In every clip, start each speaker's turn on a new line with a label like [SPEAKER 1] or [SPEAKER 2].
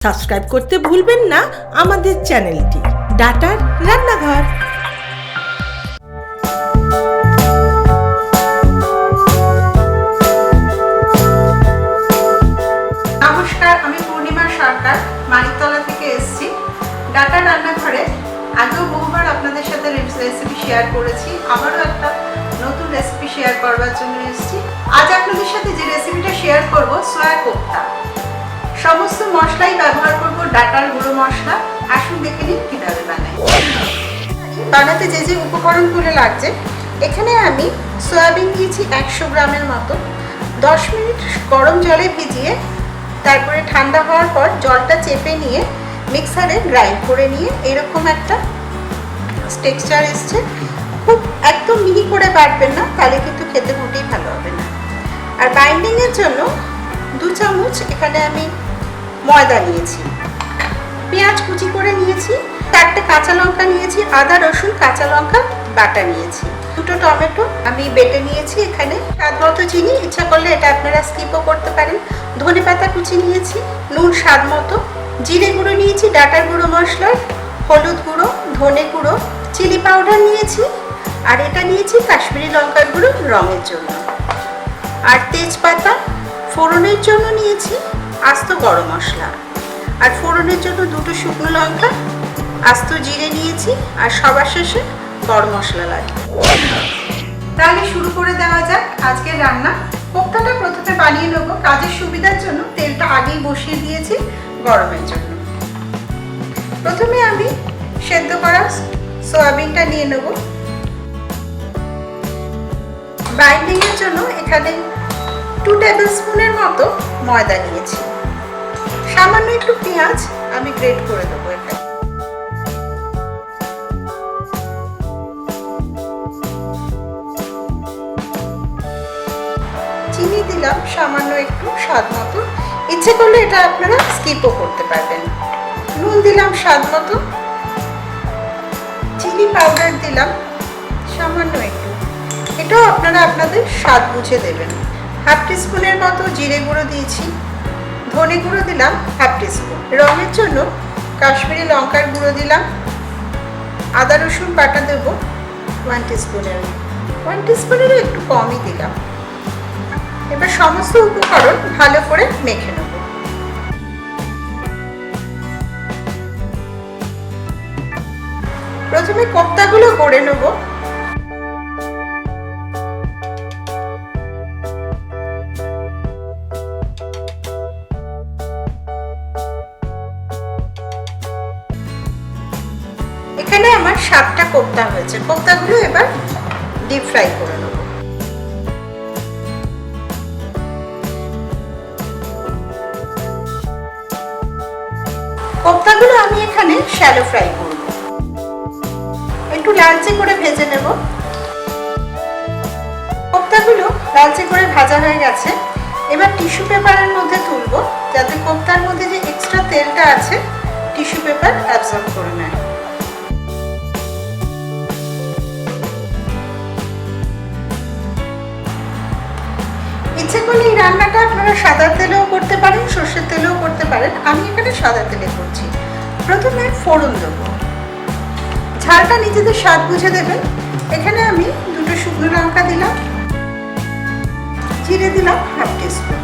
[SPEAKER 1] Subscribe করতে ভুলবেন না আমাদের চ্যানেলটি ডাটার রান্নাঘর।
[SPEAKER 2] নমস্কার, আমি পূর্ণিমা সরকার মানিকতলা থেকে এসেছি। ডাটা রান্নাঘরে আগেও বহুবার আপনাদের সাথে রেসিপি শেয়ার করেছি, আবারও একটা নতুন রেসিপি শেয়ার করবার জন্য এসেছি। আজ আপনাদের সাথে যে রেসিপিটা শেয়ার করব সয়া কোফতা। সমস্ত মশলাই ব্যবহার করব, ডাটার গুঁড়ো মশলা। আসুন দেখে নিন কীভাবে বানাই। বানাতে যে যে উপকরণগুলো লাগছে, এখানে আমি সয়াবিন নিয়েছি 100 গ্রামের মতো। 10 মিনিট গরম জলে ভিজিয়ে তারপরে ঠান্ডা হওয়ার পর জলটা চেপে নিয়ে মিক্সারে গ্রাইন্ড করে নিয়ে এরকম একটা টেক্সচার এসছে। খুব একদম মিহি করে বাটবেন না, তাহলে কিন্তু খেতে মোটেই ভালো হবে না। আর বাইন্ডিংয়ের জন্য 2 চামচ এখানে আমি ময়দা নিয়েছি, পেঁয়াজ কুচি করে নিয়েছি, 4টে কাঁচা লঙ্কা নিয়েছি, আদা রসুন কাঁচা লঙ্কা বাটা নিয়েছি, 2টো টমেটো আমি বেটে নিয়েছি। এখানে স্বাদ মতো চিনি, ইচ্ছা করলে এটা আপনারা স্কিপও করতে পারেন। ধনে পাতা কুচি নিয়েছি, নুন স্বাদ মতো, জিরে গুঁড়ো নিয়েছি, ডাটার গুঁড়ো মশলা, হলুদ গুঁড়ো, ধনে গুঁড়ো, চিলি পাউডার নিয়েছি, আর এটা নিয়েছি কাশ্মীরি লঙ্কার গুঁড়ো রঙের জন্য, আর তেজপাতা। ফোড়নের জন্য নিয়েছি আস্ত গরম মশলা, আর ফোড়নের জন্য 2টো শুকনো লঙ্কা, আস্ত জিরে নিয়েছি, আর সবার শেষে গরম মশলা লাগবে। তাহলে শুরু করে দেওয়া যাক আজকের রান্না। কোফতাটা প্রথমে বানিয়ে নেবো। কাজের সুবিধার জন্য তেলটা আগেই বসিয়ে দিয়েছি গরমের জন্য। প্রথমে আমি সেদ্ধ করা সয়াবিনটা নিয়ে নেব। বাইন্ডিংয়ের জন্য এখানে 2 টেবিল স্পুনের মতো ময়দা নিয়েছি। সামান্য একটু পেঁয়াজ আমি গ্রেট করে দেবো এখানে। চিনি দিলাম সামান্য একটু স্বাদ মতো, ইচ্ছে করলে এটা আপনারা স্কিপও করতে পারবেন। নুন দিলাম স্বাদ মতো, চিলি পাউডার দিলাম সামান্য একটু, এটাও আপনারা আপনাদের স্বাদ বুঝে দেবেন। 1/2 টিস্পুনের মতো জিরে গুঁড়ো দিয়েছি, ধনে গুঁড়ো দিলাম 1/2 টিস্পুন, রঙের জন্য কাশ্মীরি লঙ্কার গুঁড়ো দিলাম, আদা রসুন বাটা দেব 1 টিস্পুনেরও একটু কমই দিলাম। এবার সমস্ত উপকরণ ভালো করে মেখে নেব। প্রথমে কোফতাগুলো গড়ে নেব। এখানে আমার 7টা কোফতা হয়েছে। কোফতাগুলো এবার ডিপ ফ্রাই করে নেব। কোফতাগুলো আমি এখানে শ্যালো ফ্রাই করব, একটু লালচে করে ভেজে নেব। কোফতাগুলো লালচে করে ভাজা হয়ে গেছে। এবার টিস্যু পেপারের মধ্যে তুলব, যাতে কোফতার মধ্যে যে এক্সট্রা তেলটা আছে টিস্যু পেপার অ্যাবজর্ব করে নেয়। ইচ্ছে করলে এই রান্নাটা আপনারা সাদা তেলেও করতে পারেন, সর্ষের তেলেও করতে পারেন। আমি এখানে সাদা তেলে করছি। প্রথমে ফোড়ন দেবো, ঝালটা নিজেদের স্বাদ বুঝে দেবেন। এখানে আমি 2টো শুকনো লঙ্কা দিলাম, জিরে দিলাম 1/2 টিস্পুন,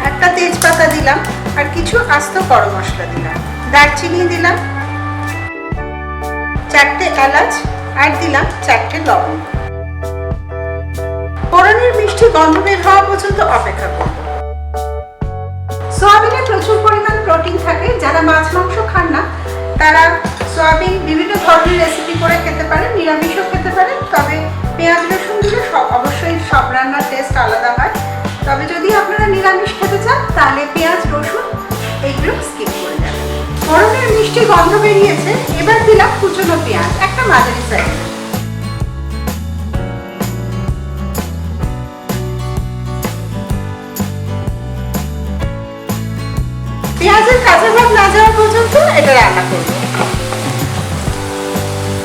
[SPEAKER 2] একটা তেজপাতা দিলাম, আর কিছু আস্ত গরম মশলা দিলাম, দারচিনি দিলাম, 4টে এলাচ, আর দিলাম 4টে লবঙ্গ। ফোড়নের মিষ্টি গন্ধ বের হওয়া পর্যন্ত অপেক্ষা করব। সয়াবিনে প্রচুর পরিমাণ প্রোটিন থাকে। যারা মাছ মাংস খান না, তারা সয়াবিন বিভিন্ন ধরনের রেসিপি করে খেতে পারেন, নিরামিষও খেতে পারেন। তবে পেঁয়াজ রসুন দিলে অবশ্যই সব রান্নার টেস্ট আলাদা হয়। তবে যদি আপনারা নিরামিষ খেতে চান, তাহলে পেঁয়াজ রসুন এইগুলো স্কিপ করে যাবেন। ফোড়নের মিষ্টি গন্ধ বেরিয়েছে। এবার দিলাম কুচনো পেঁয়াজ, একটা মাঝারি সাইজ। পেঁয়াজের কাঁচা ভাব না যাওয়া পর্যন্ত এটা রান্না করব।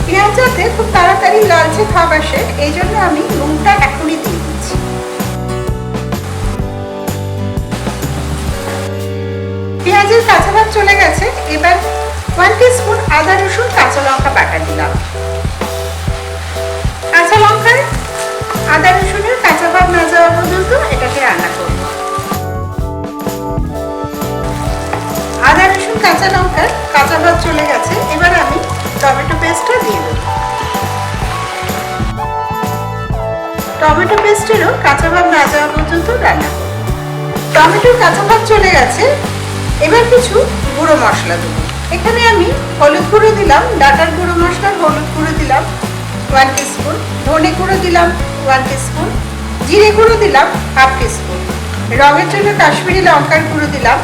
[SPEAKER 2] পেঁয়াজ যাতে খুব তাড়াতাড়ি লালচে ভাব আসে, এই জন্য আমি নুনটা এখনই দিয়ে দিচ্ছি। পেঁয়াজের কাঁচা ভাব চলে গেছে, এবার 1 টিস্পুন আদা রসুন কাঁচা লঙ্কা বাটা দিলাম। কাঁচা লঙ্কার আদা রসুনের কাঁচা ভাব না যাওয়া পর্যন্ত এটাকে রান্না করব। আদা রসুন কাঁচা লঙ্কার কাঁচা ভাব চলে গেছে, এবার আমি টমেটো পেস্টটা দিয়ে দেব। টমেটো পেস্টেরও কাঁচা ভাব না যাওয়া পর্যন্ত রান্না করব। টমেটোর কাঁচা ভাব চলে গেছে, এবার কিছু গুঁড়ো মশলা দেবো। এখানে আমি হলুদ গুঁড়ো দিলাম, ডাটার গুঁড়ো মশলার হলুদ গুঁড়ো দিলাম 1 টিস্পুন, ধনে গুঁড়ো দিলাম 1 টিস্পুন, জিরে গুঁড়ো দিলাম 1/2 টিস্পুন, রঙের জন্য কাশ্মীরি লঙ্কার গুঁড়ো দিলাম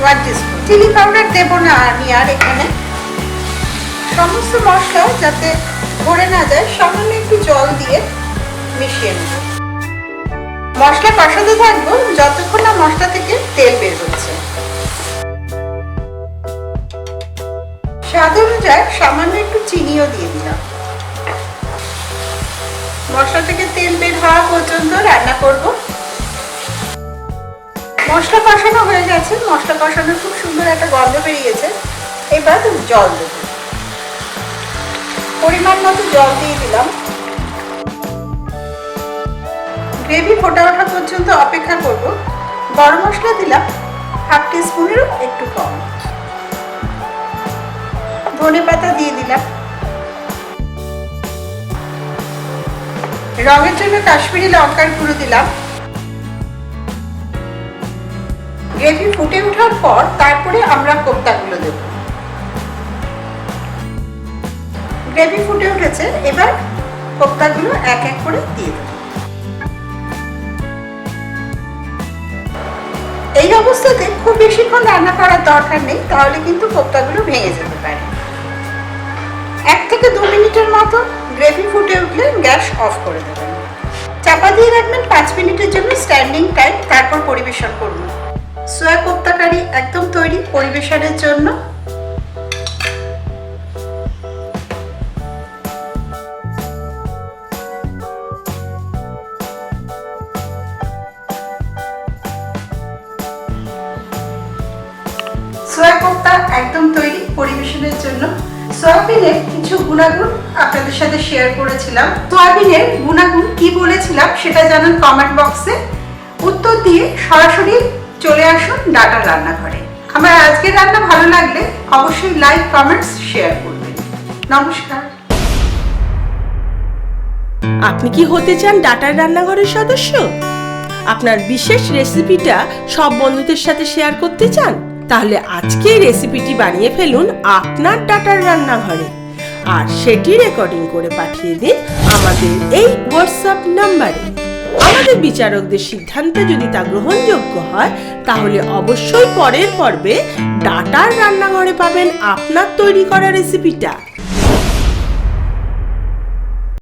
[SPEAKER 2] 1 টিস্পুন। চিলি পাউডার দেবো না আমি আর এখানে। সমস্ত মশলা যাতে ধরে না যায় সামান্য একটু জল দিয়ে মিশিয়ে নেব। মশলা কষাতে থাকবো যতক্ষণ না মশলা থেকে তেল বের হচ্ছে। স্বাদ অনুযায়ী সামান্য একটু চিনিও দিয়ে দিলাম। মশলা থেকে তেল বের হওয়া পর্যন্ত রান্না করব। মশলা কষানো হয়ে গেছে, মশলা কষানোর খুব সুন্দর একটা গন্ধ বেরিয়েছে। এবার জল দেব, পরিমাণ মতো জল দিয়ে দিলাম। গ্রেভি ফোটা ওঠা পর্যন্ত অপেক্ষা করব। গরম মশলা দিলাম 1/2 টিস্পুনেরও একটু কম, ধনে পাতা দিয়ে দিলাম, রঙের জন্য কাশ্মীরি লঙ্কার গুঁড়ো দিলাম। গ্রেভি ফুটে ওঠার পর তারপরে আমরা কোপ্তাগুলো দেব। গ্রেভি ফুটে উঠেছে, এবার কোপ্তাগুলো এক এক করে দিয়ে দেব। এই অবস্থাতে খুব বেশিক্ষণ রান্না করার দরকার নেই, তাহলে কিন্তু কোপ্তাগুলো ভেঙে যেতে পারে। 1 থেকে 2 মিনিটের মতো গ্রেভি ফুটে উঠলে গ্যাস অফ করে দেবেন। চাপা দিয়ে রাখবেন 5 মিনিটের জন্য স্ট্যান্ডিং টাইম, তারপর পরিবেশন করুন। সোয়া কোপ্তা কারি একদম তৈরি পরিবেশনের জন্য। সোয়া কোপ্তা একদম তৈরি পরিবেশনের জন্য। সয়াবিনের কিছু গুণাগুণ আপনাদের সাথে শেয়ার করেছিলাম। সয়াবিনের গুণাগুণ কি বলেছিলাম সেটা জানান কমেন্ট বক্সে। উত্তর দিয়ে সরাসরি চলে আসুন ডাটার রান্নাঘরে। আমার আজকের রান্না ভালো লাগলে অবশ্যই লাইক, কমেন্টস, শেয়ার করবেন। নমস্কার।
[SPEAKER 1] আপনি কি হতে চান ডাটার রান্নাঘরের সদস্য? আপনার বিশেষ রেসিপিটা সব বন্ধুদের সাথে শেয়ার করতে চান? তাহলে আজকেই রেসিপিটি বানিয়ে ফেলুন আপনার ডাটার রান্নাঘরে, আর সেটি রেকর্ডিং করে পাঠিয়ে দিন আমাদের এই হোয়াটসঅ্যাপ নাম্বারে। আমাদের বিচারকদের সিদ্ধান্তে যদি তা গ্রহণযোগ্য হয়, তাহলে অবশ্যই পরের পর্বে ডাটার রান্নাঘরে পাবেন আপনার তৈরি করা রেসিপিটা।